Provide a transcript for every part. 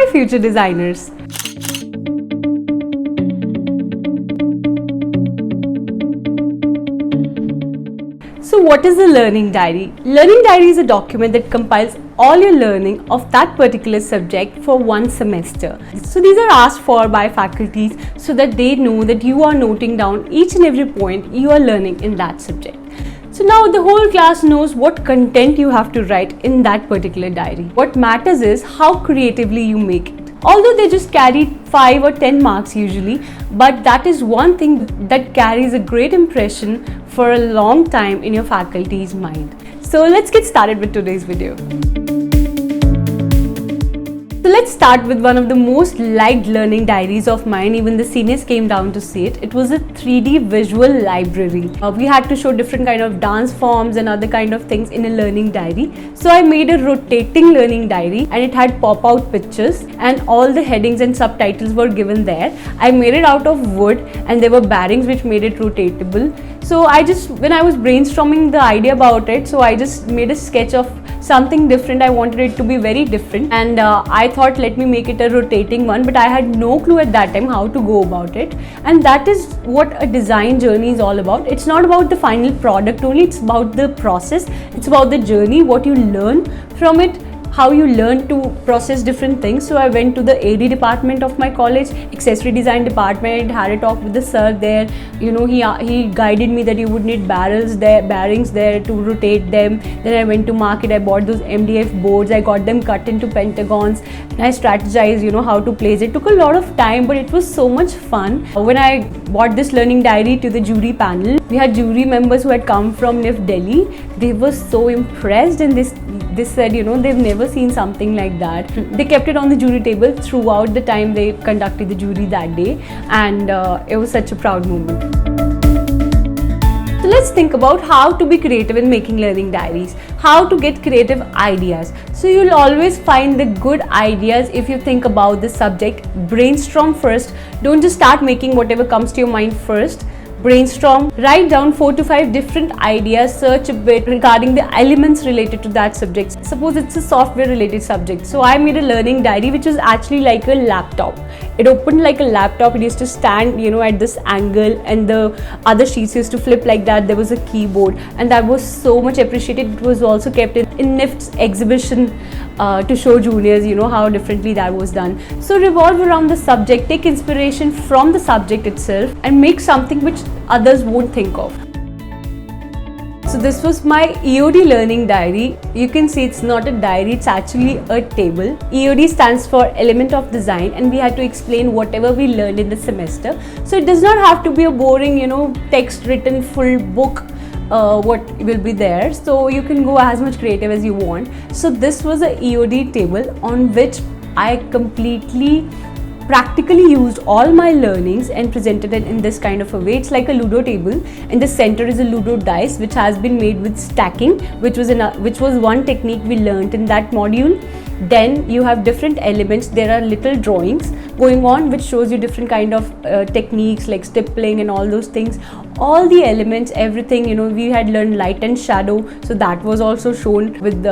Hi future designers! So what is a learning diary? Learning diary is a document that compiles all your learning of that particular subject for one semester. So these are asked for by faculties so that they know that you are noting down each and every point you are learning in that subject. So now the whole class knows what content you have to write in that particular diary. What matters is how creatively you make it. Although they just carry 5 or 10 marks usually, but that is one thing that carries a great impression for a long time in your faculty's mind. So let's get started with today's video. So let's start with one of the most liked learning diaries of mine. Even the seniors came down to see it. It was a 3D visual library. We had to show different kind of dance forms and other kind of things in a learning diary. So I made a rotating learning diary and it had pop-out pictures and all the headings and subtitles were given there. I made it out of wood and there were bearings which made it rotatable. So when I was brainstorming the idea about it, so I just made a sketch of something different. I wanted it to be very different and I thought let me make it a rotating one, but I had no clue at that time how to go about it. And that is what a design journey is all about. It's not about the final product only, it's about the process, it's about the journey, what you learn from it, how you learn to process different things. So I went to the AD department of my college, accessory design department, had a talk with the sir there. You know, he guided me that you would need bearings there to rotate them. Then I went to market, I bought those MDF boards, I got them cut into pentagons and I strategized, you know, how to place it. Took a lot of time, but it was so much fun. When I bought this learning diary to the jury panel, we had jury members who had come from NIF Delhi. They were so impressed and they said, you know, they've never seen something like that. They kept it on the jury table throughout the time they conducted the jury that day, and it was such a proud moment. So let's think about how to be creative in making learning diaries, how to get creative ideas. So you'll always find the good ideas if you think about the subject. Brainstorm first. Don't just start making whatever comes to your mind first. Brainstorm, write down 4 to 5 different ideas, search a bit regarding the elements related to that subject. Suppose it's a software related subject. So I made a learning diary which was actually like a laptop. It opened like a laptop. It used to stand, you know, at this angle and the other sheets used to flip like that. There was a keyboard and that was so much appreciated. It was also kept in NIFT's exhibition to show juniors, you know, how differently that was done. So revolve around the subject, take inspiration from the subject itself and make something which others won't think of. So this was my EOD learning diary. You can see it's not a diary, it's actually a table. EOD stands for Element of Design and we had to explain whatever we learned in the semester. So it does not have to be a boring, you know, text written full book. What will be there, so you can go as much creative as you want. So this was a EOD table on which I completely practically used all my learnings and presented it in this kind of a way. It's like a Ludo table. In the center is a Ludo dice which has been made with stacking, which was one technique we learned in that module. Then you have different elements. There are little drawings going on which shows you different kind of techniques like stippling and all those things. All the elements, everything, you know, we had learned light and shadow, so that was also shown with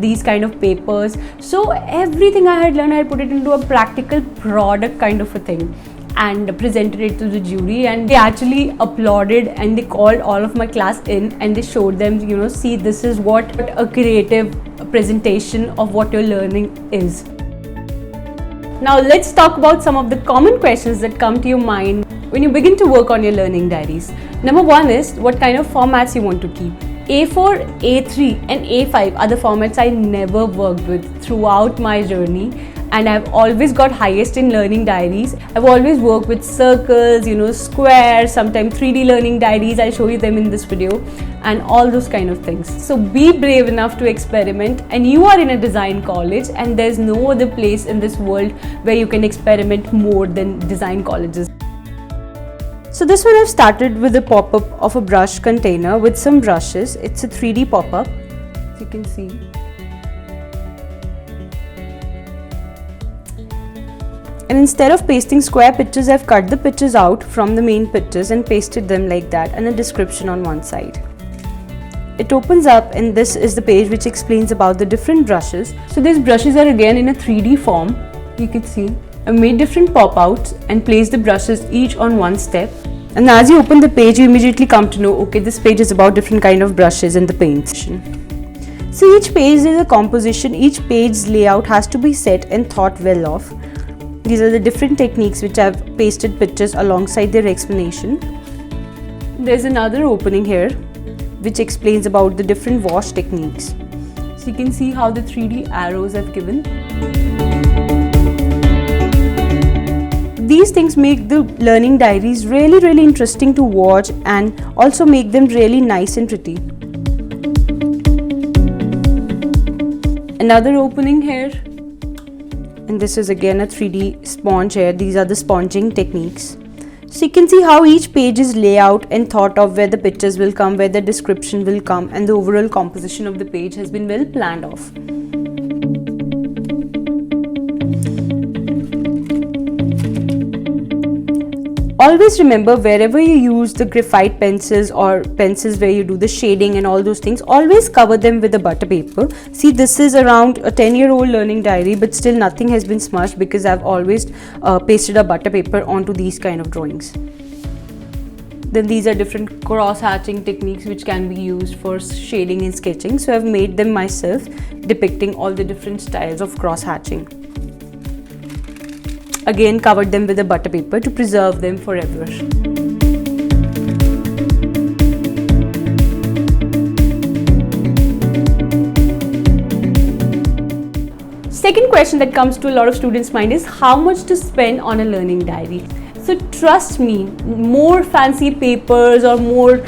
these kind of papers. So everything I had learned, I put it into a practical product kind of a thing and presented it to the jury, and they actually applauded and they called all of my class in and they showed them, you know, see, this is what a creative presentation of what you're learning is. Now let's talk about some of the common questions that come to your mind when you begin to work on your learning diaries. Number one is what kind of formats you want to keep. A4, A3 and A5 are the formats I never worked with throughout my journey, and I've always got highest in learning diaries. I've always worked with circles, you know, squares, sometimes 3D learning diaries. I'll show you them in this video and all those kind of things. So be brave enough to experiment, and you are in a design college and there's no other place in this world where you can experiment more than design colleges. So this one I've started with a pop-up of a brush container with some brushes. It's a 3D pop-up, as you can see. And instead of pasting square pictures, I've cut the pictures out from the main pictures and pasted them like that, and a description on one side. It opens up and this is the page which explains about the different brushes. So these brushes are again in a 3D form. You can see I made different pop-outs and placed the brushes each on one step. And as you open the page, you immediately come to know, okay, this page is about different kind of brushes and the paints. So each page is a composition, each page's layout has to be set and thought well of. These are the different techniques which I've pasted pictures alongside their explanation. There's another opening here which explains about the different wash techniques. So you can see how the 3D arrows I've given. These things make the learning diaries really interesting to watch and also make them really nice and pretty. Another opening here, and this is again a 3D sponge here. These are the sponging techniques. So you can see how each page is laid out and thought of, where the pictures will come, where the description will come, and the overall composition of the page has been well planned off. Always remember, wherever you use the graphite pencils or pencils where you do the shading and all those things, always cover them with a butter paper. See, this is around a 10-year-old learning diary, but still nothing has been smudged because I've always pasted a butter paper onto these kind of drawings. Then these are different cross-hatching techniques which can be used for shading and sketching. So I've made them myself, depicting all the different styles of cross-hatching. Again, covered them with a butter paper to preserve them forever. Second question that comes to a lot of students' mind is how much to spend on a learning diary. So trust me, more fancy papers or more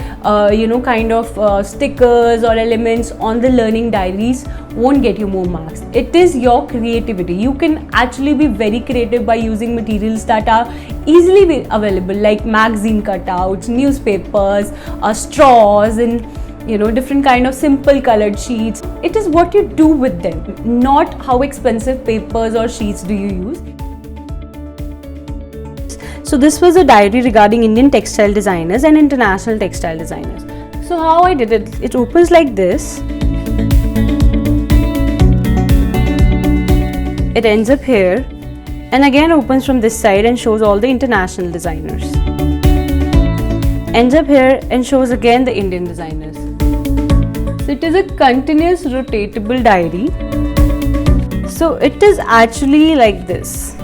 stickers or elements on the learning diaries won't get you more marks. It is your creativity. You can actually be very creative by using materials that are easily available, like magazine cutouts, newspapers, straws, and different kind of simple colored sheets. It is what you do with them, not how expensive papers or sheets do you use. So this was a diary regarding Indian textile designers and international textile designers. So how I did it, it opens like this. It ends up here and again opens from this side and shows all the international designers. Ends up here and shows again the Indian designers. So it is a continuous rotatable diary. So it is actually like this.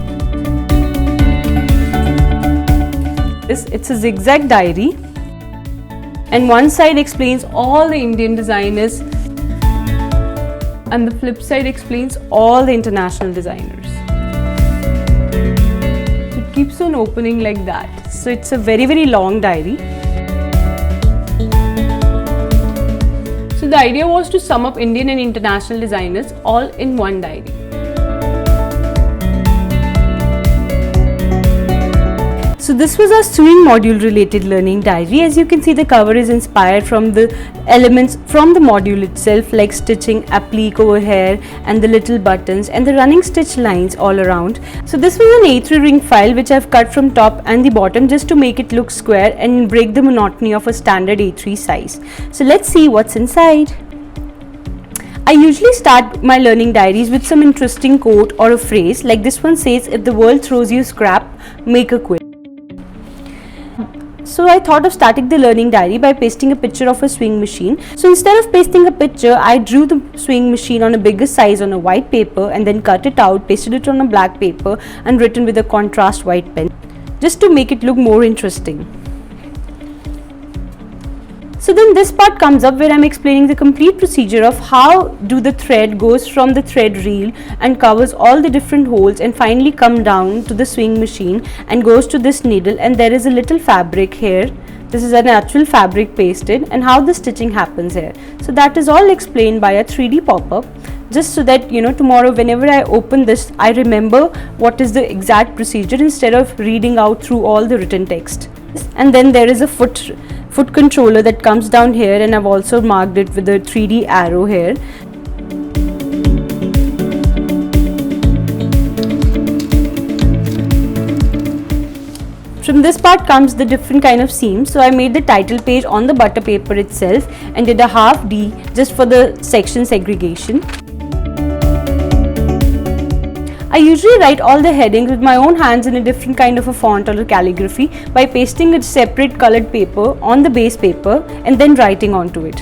It's a zigzag diary, and one side explains all the Indian designers and the flip side explains all the international designers. It keeps on opening like that. So it's a very long diary. So the idea was to sum up Indian and international designers all in one diary. So this was our sewing module related learning diary. As you can see, the cover is inspired from the elements from the module itself, like stitching applique over here and the little buttons and the running stitch lines all around. So this was an A3 ring file which I've cut from top and the bottom just to make it look square and break the monotony of a standard A3 size. So let's see what's inside. I usually start my learning diaries with some interesting quote or a phrase, like this one says, "If the world throws you scrap, make a quilt." So I thought of starting the learning diary by pasting a picture of a sewing machine. So instead of pasting a picture, I drew the sewing machine on a bigger size on a white paper and then cut it out, pasted it on a black paper and written with a contrast white pen, just to make it look more interesting. So then this part comes up where I'm explaining the complete procedure of how do the thread goes from the thread reel and covers all the different holes and finally come down to the sewing machine and goes to this needle, and there is a little fabric here. This is an actual fabric pasted, and how the stitching happens here. So that is all explained by a 3D pop-up, just so that tomorrow whenever I open this, I remember what is the exact procedure instead of reading out through all the written text. And then there is a foot controller that comes down here, and I've also marked it with a 3D arrow here. From this part comes the different kind of seams. So I made the title page on the butter paper itself and did a half D just for the section segregation. I usually write all the headings with my own hands in a different kind of a font or a calligraphy by pasting a separate colored paper on the base paper and then writing onto it.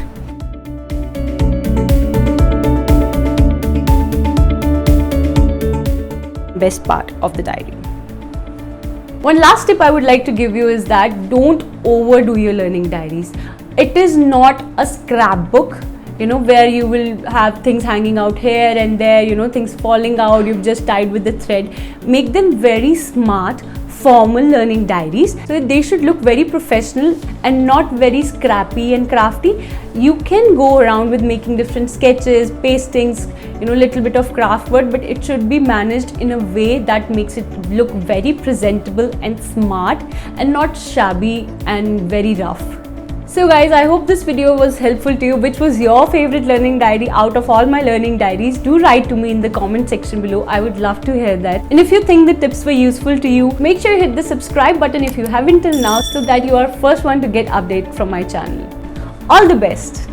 Best part of the diary. One last tip I would like to give you is that don't overdo your learning diaries. It is not a scrapbook, where you will have things hanging out here and there, things falling out, you've just tied with the thread. Make them very smart, formal learning diaries. So they should look very professional and not very scrappy and crafty. You can go around with making different sketches, pastings, little bit of craft work, but it should be managed in a way that makes it look very presentable and smart and not shabby and very rough. So guys, I hope this video was helpful to you. Which was your favorite learning diary out of all my learning diaries? Do write to me in the comment section below. I would love to hear that. And if you think the tips were useful to you, make sure you hit the subscribe button if you haven't till now, so that you are first one to get update from my channel. All the best.